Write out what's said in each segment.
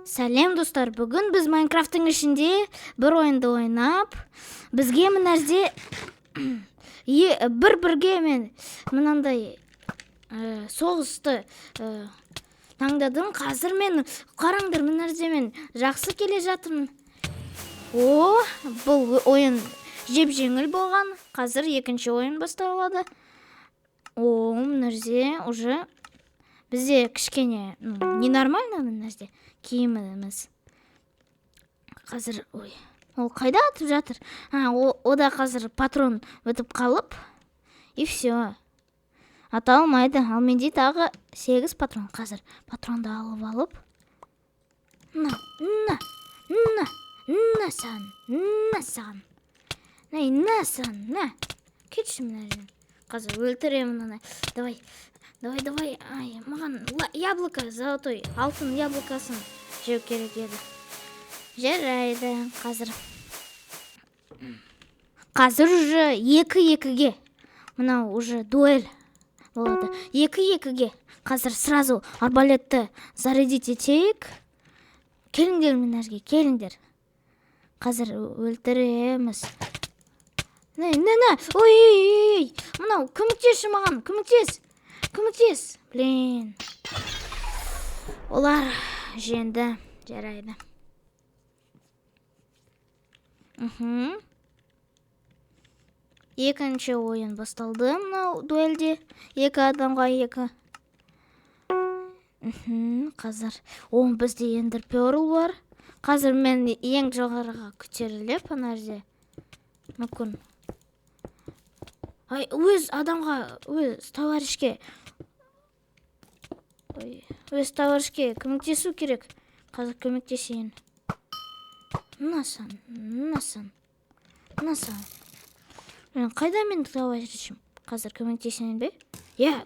Сәлем достар, бүгін біз Майнкрафттың ішінде бір ойынды ойнап, бізге мынарде бір-бірге мен мынандай соғысты таңдадым. Қазір мен қараңдар мынарде мен жақсы келе жатырмын. Бұл ойын жеп-жеңіл болған. Қазір екінші ойын басталады. Мынарде уже бізде кішкене ненормально мынарде киіміміз. Қазір ол қайда атып жатыр? Ода қазір патрон өтіп қалып, и все. Ата алмайды. Ал менде тағы 8 патрон. Қазір патронды алып. На саған. На. Кетші мына. Қазір өлтіремін ана. Давай. Ай, маған яблоко, золотой, алтын яблокасын жеу керек еді. Жарайды, қазір уже 2-2-ге. Мынау уже дуэль болады. 2-2-ге. Қазір сразу арбалетті зарядить етейік. Келіңдер мінәрге, келіңдер. Қазір өлтіреміз. Ой. Мынау, көмектеші маған, көмектес. Блин. Олар жеңді. Жарайды. Екінші ойын басталды мынау дуэльде. 2 адамға 2. Қазір бізде ендер перл бар. Қазір мен ең жоғарыға көтеріліп анарде. Мүмкін. Өз адамға, өз товаришке көмектесу керек. Қазір көмектесейін. Насан. Қайда мен товаришім? Қазір көмектесейін бе?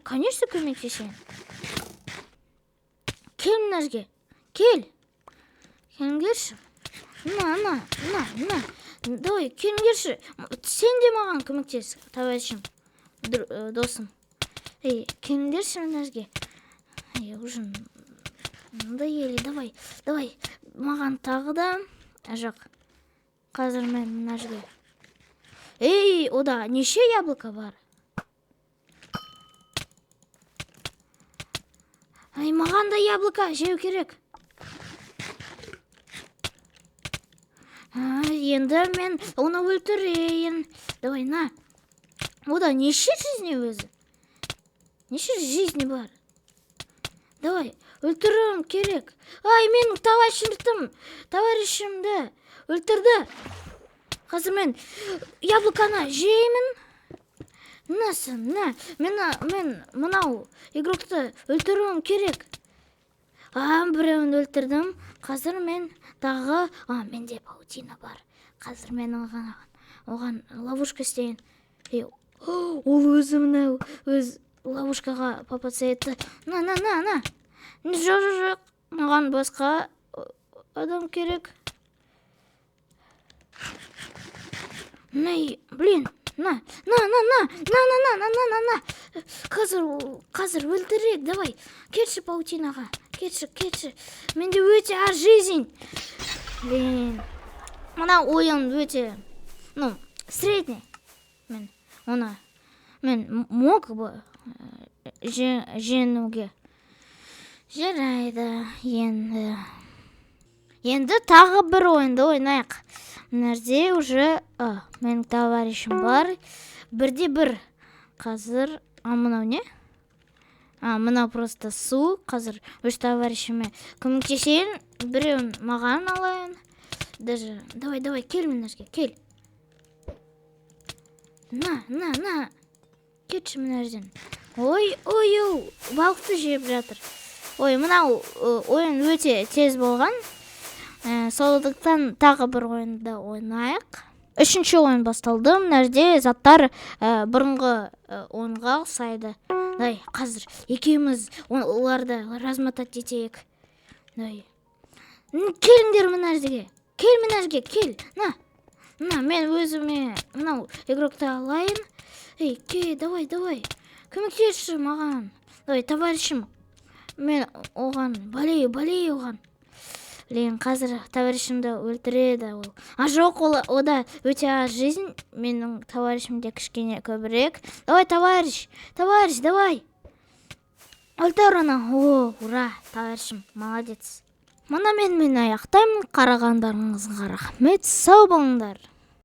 Конечно көмектесейін. Кел мінәрге. Келіңдерші. На. Давай, келіңдерші. Сен де маған көмектес, товаришім, досым. Келіңдерші мінәрге. Уже надоели, давай. Маған тағы да. Жоқ. Қазір мен мінәрге. Ода неше яблоко бар? Маған да яблоко жеу керек. Енді мен оны өлтірейін. Давай, на. Ода неше жизни өзі? Неше жизни бар? Давай, өлтірім керек. Менің товаришімді өлтірді. Қазір мен яблоканы жеймін. Мен мынау игрокты өлтірім керек. Біреуін өлтірдім. Қазір мен тағы... менде паутина бар. Қазір мен оған ловушка істейін. Ол өзі мынау, өз ловушкаға попадса етті. На. Жоқ. Маған басқа адам керек. Блин. На. Қазір өлтірек, давай. Кетші паутинаға. Кетші. Менде өте аз жизнь. Блин. Мына ойын өте, средний. Мен мог бы жеңуге. Жарайды, енді тағы бір ойынды ойнайық. Мынарде уже менің товаришім бар. 1-1. Қазір, мынау не? Мынау просто су. Қазір өз товаришіме көмектесейін. Біреуін маған алайын. Даже, давай, кел мынарге, кел. На. Кетші мынарден. Ой, балықты жеп жатыр. Мынау ойын өте тез болған. Солдықтан тағы бір ойынды ойнайық. 3-ші ойын басталды. Мынарде заттар бұрынғы ойынға ұқсайды. Қазір екеуміз оларды размотать етейік. Келіңдер мынарге. Кел. На, мен өзіме мынау игрокты алайын. Давай. Көмектесші маған. Давай, товаришім. Мен оған, балей оған. Леген қазір товарищымды өлтіреді ол. А жоқ, ода өте аз жизнь. Менің товарищымде кішкене көбірек. Давай, товарищ, давай. Өлтір оны. О, ура, товарищым, молодец. Мұны мен аяқтаймын. Қарағандарыңызға рахмет. Сау болыңдар.